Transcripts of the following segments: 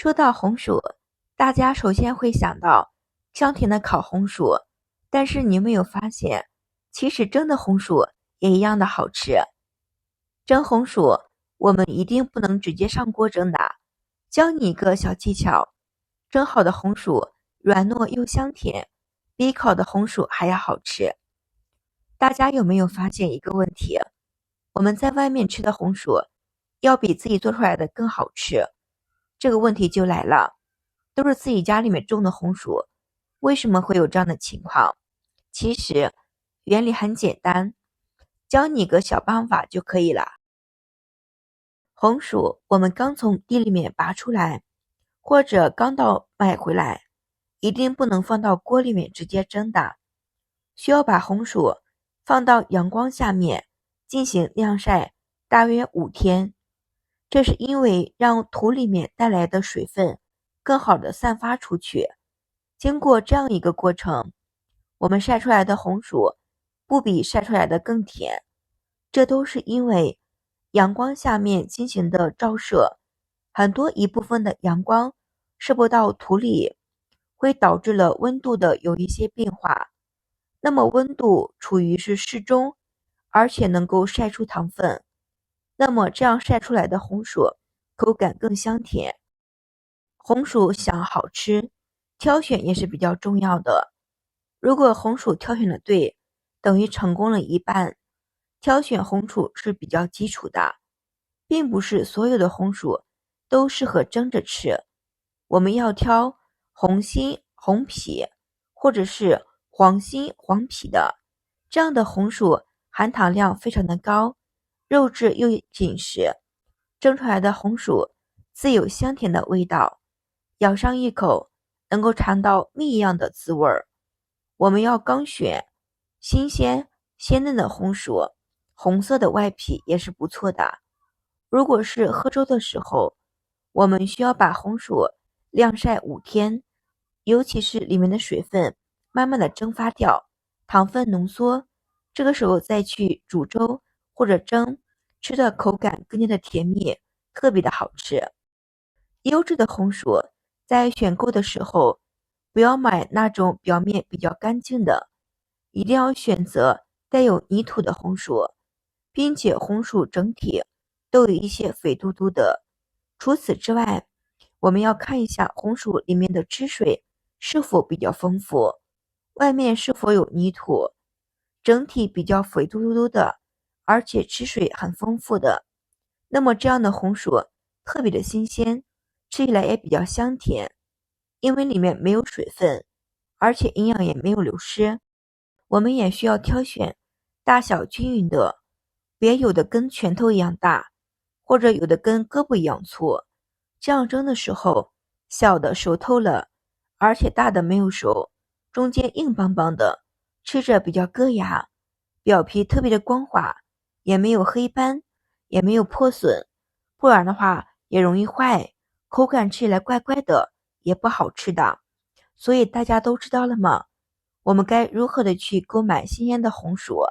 说到红薯，大家首先会想到香甜的烤红薯，但是你有没有发现，其实蒸的红薯也一样的好吃。蒸红薯，我们一定不能直接上锅蒸的。教你一个小技巧，蒸好的红薯软糯又香甜，比烤的红薯还要好吃。大家有没有发现一个问题？我们在外面吃的红薯，要比自己做出来的更好吃。这个问题就来了，都是自己家里面种的红薯，为什么会有这样的情况？其实原理很简单，教你个小办法就可以了。红薯我们刚从地里面拔出来，或者刚到买回来，一定不能放到锅里面直接蒸的，需要把红薯放到阳光下面进行晾晒大约5天。这是因为让土里面带来的水分更好的散发出去。经过这样一个过程，我们晒出来的红薯不比晒出来的更甜，这都是因为阳光下面进行的照射，很多一部分的阳光射不到土里，会导致了温度的有一些变化。那么温度处于是适中，而且能够晒出糖分，那么这样晒出来的红薯口感更香甜。红薯想好吃，挑选也是比较重要的。如果红薯挑选的对，等于成功了一半。挑选红薯是比较基础的，并不是所有的红薯都适合蒸着吃。我们要挑红心红皮或者是黄心黄皮的，这样的红薯含糖量非常的高，肉质又紧实，蒸出来的红薯自有香甜的味道，咬上一口能够尝到蜜一样的滋味儿。我们要刚选新鲜鲜嫩的红薯，红色的外皮也是不错的。如果是喝粥的时候，我们需要把红薯晾晒5天，尤其是里面的水分慢慢的蒸发掉，糖分浓缩，这个时候再去煮粥或者蒸，吃的口感更加的甜蜜，特别的好吃。优质的红薯在选购的时候，不要买那种表面比较干净的，一定要选择带有泥土的红薯，并且红薯整体都有一些肥嘟嘟的。除此之外，我们要看一下红薯里面的汁水是否比较丰富，外面是否有泥土，整体比较肥嘟嘟的，而且汁水很丰富的，那么这样的红薯特别的新鲜，吃起来也比较香甜，因为里面没有水分，而且营养也没有流失。我们也需要挑选大小均匀的，别有的跟拳头一样大，或者有的跟胳膊一样粗，这样蒸的时候，小的熟透了，而且大的没有熟，中间硬邦邦的，吃着比较硌牙，表皮特别的光滑，也没有黑斑，也没有破损，不然的话也容易坏，口感吃起来怪怪的，也不好吃的。所以大家都知道了吗？我们该如何的去购买新鲜的红薯？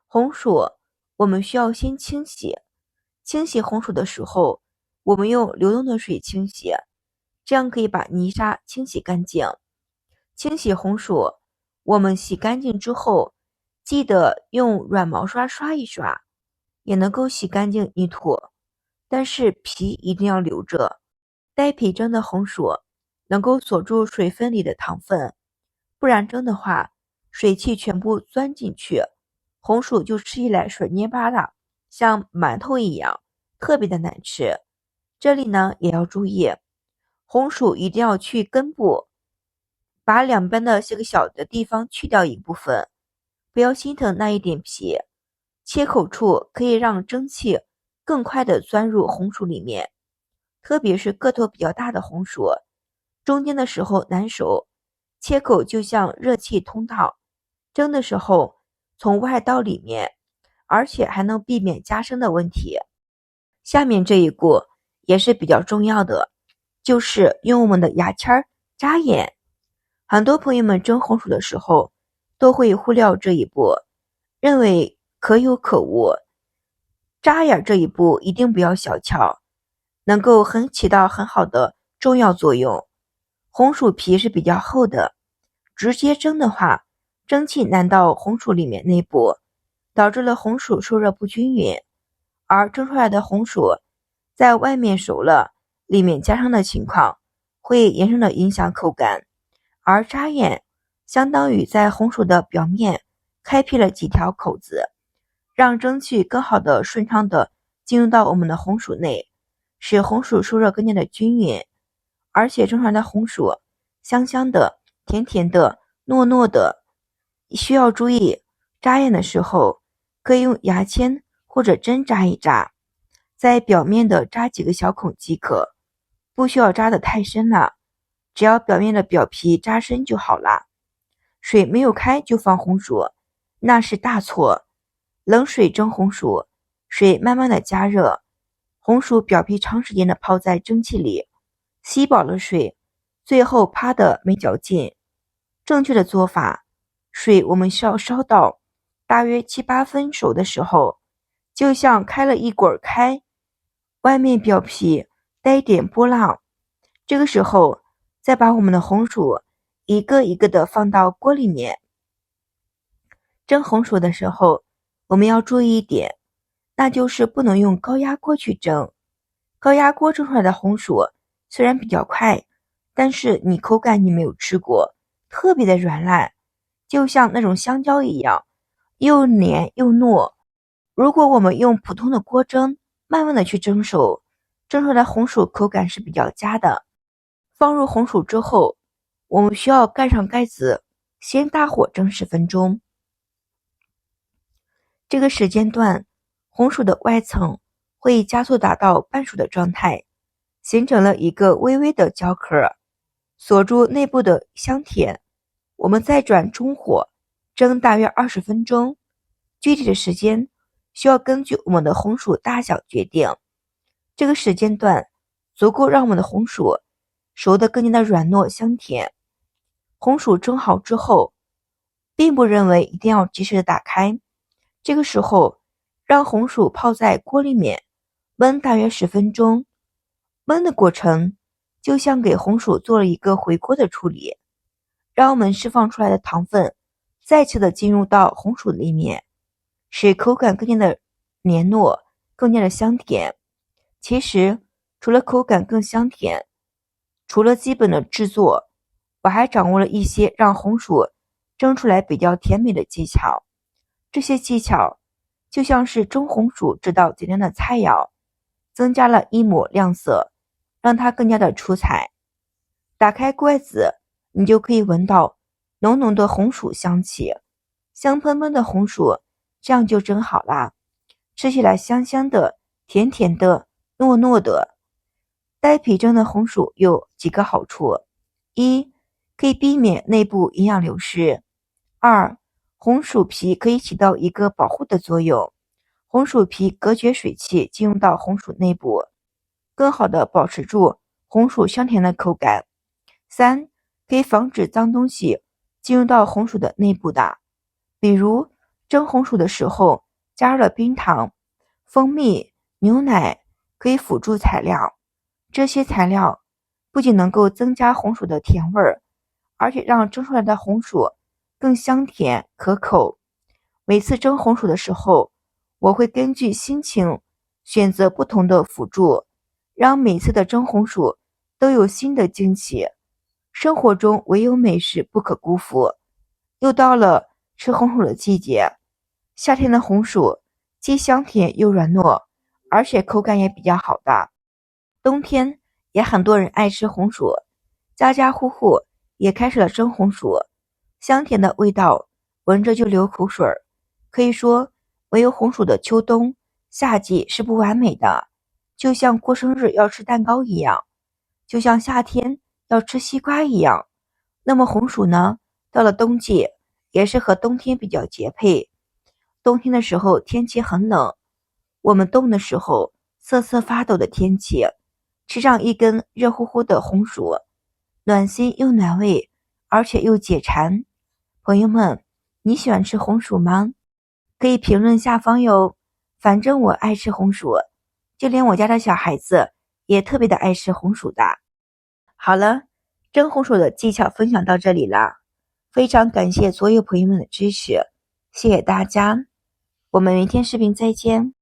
红薯我们需要先清洗，清洗红薯的时候，我们用流动的水清洗，这样可以把泥沙清洗干净。清洗红薯，我们洗干净之后，记得用软毛刷刷一刷，也能够洗干净泥土，但是皮一定要留着。带皮蒸的红薯能够锁住水分里的糖分，不然蒸的话，水汽全部钻进去，红薯就吃起来水捏巴的，像馒头一样，特别的难吃。这里呢也要注意，红薯一定要去根部，把两边的这个小的地方去掉一部分，不要心疼那一点皮。切口处可以让蒸汽更快的钻入红薯里面，特别是个头比较大的红薯，中间的时候难熟，切口就像热气通道，蒸的时候从外到里面，而且还能避免加生的问题。下面这一步也是比较重要的，就是用我们的牙签扎眼。很多朋友们蒸红薯的时候都会忽略这一步，认为可有可无。扎眼这一步一定不要小瞧，能够起到很好的重要作用。红薯皮是比较厚的，直接蒸的话，蒸汽难到红薯里面内部，导致了红薯受热不均匀，而蒸出来的红薯在外面熟了，里面加上的情况会严重的影响口感。而扎眼相当于在红薯的表面开辟了几条口子，让蒸汽更好的顺畅的进入到我们的红薯内，使红薯受热更加的均匀。而且蒸出来的红薯香香的、甜甜的、糯糯的。需要注意，扎眼的时候可以用牙签或者针扎一扎，在表面的扎几个小孔即可，不需要扎得太深了，只要表面的表皮扎深就好了。水没有开就放红薯，那是大错。冷水蒸红薯，水慢慢的加热，红薯表皮长时间的泡在蒸汽里，吸饱了水，最后趴的没嚼劲。正确的做法，水我们需要烧到大约7-8分熟的时候，就像开了一滚开，外面表皮带点波浪，这个时候再把我们的红薯一个一个的放到锅里面。蒸红薯的时候，我们要注意一点，那就是不能用高压锅去蒸。高压锅蒸出来的红薯虽然比较快，但是你口感你没有吃过，特别的软烂，就像那种香蕉一样，又黏又糯。如果我们用普通的锅蒸，慢慢的去蒸熟，蒸出来的红薯口感是比较佳的。放入红薯之后，我们需要盖上盖子，先大火蒸10分钟。这个时间段，红薯的外层会加速达到半熟的状态，形成了一个微微的焦壳，锁住内部的香甜。我们再转中火蒸大约20分钟，具体的时间需要根据我们的红薯大小决定。这个时间段足够让我们的红薯熟得更加的软糯香甜。红薯蒸好之后，并不认为一定要及时的打开，这个时候让红薯泡在锅里面焖大约10分钟。焖的过程就像给红薯做了一个回锅的处理，让我们释放出来的糖分再次的进入到红薯里面，使口感更加的黏糯，更加的香甜。其实除了口感更香甜，除了基本的制作，我还掌握了一些让红薯蒸出来比较甜美的技巧。这些技巧就像是蒸红薯这道简单的菜肴，增加了一抹亮色，让它更加的出彩。打开盖子，你就可以闻到浓浓的红薯香气，香喷喷的红薯这样就蒸好啦，吃起来香香的、甜甜的、糯糯的。带皮蒸的红薯有几个好处：一，可以避免内部营养流失；二，红薯皮可以起到一个保护的作用，红薯皮隔绝水汽进入到红薯内部，更好的保持住红薯香甜的口感。三，可以防止脏东西进入到红薯的内部的，比如蒸红薯的时候加入了冰糖、蜂蜜、牛奶，可以辅助材料。这些材料不仅能够增加红薯的甜味儿，而且让蒸出来的红薯更香甜可口。每次蒸红薯的时候，我会根据心情选择不同的辅助，让每次的蒸红薯都有新的惊喜。生活中唯有美食不可辜负。又到了吃红薯的季节，夏天的红薯既香甜又软糯，而且口感也比较好的。冬天也很多人爱吃红薯，家家户户也开始了蒸红薯，香甜的味道闻着就流口水。可以说唯有红薯的秋冬夏季是不完美的，就像过生日要吃蛋糕一样，就像夏天要吃西瓜一样。那么红薯呢，到了冬季也是和冬天比较节配。冬天的时候天气很冷，我们冻的时候瑟瑟发抖的天气，吃上一根热乎乎的红薯，暖心又暖胃，而且又解馋。朋友们，你喜欢吃红薯吗？可以评论下方哟。反正我爱吃红薯，就连我家的小孩子也特别的爱吃红薯的。好了，蒸红薯的技巧分享到这里了，非常感谢所有朋友们的支持，谢谢大家，我们明天视频再见。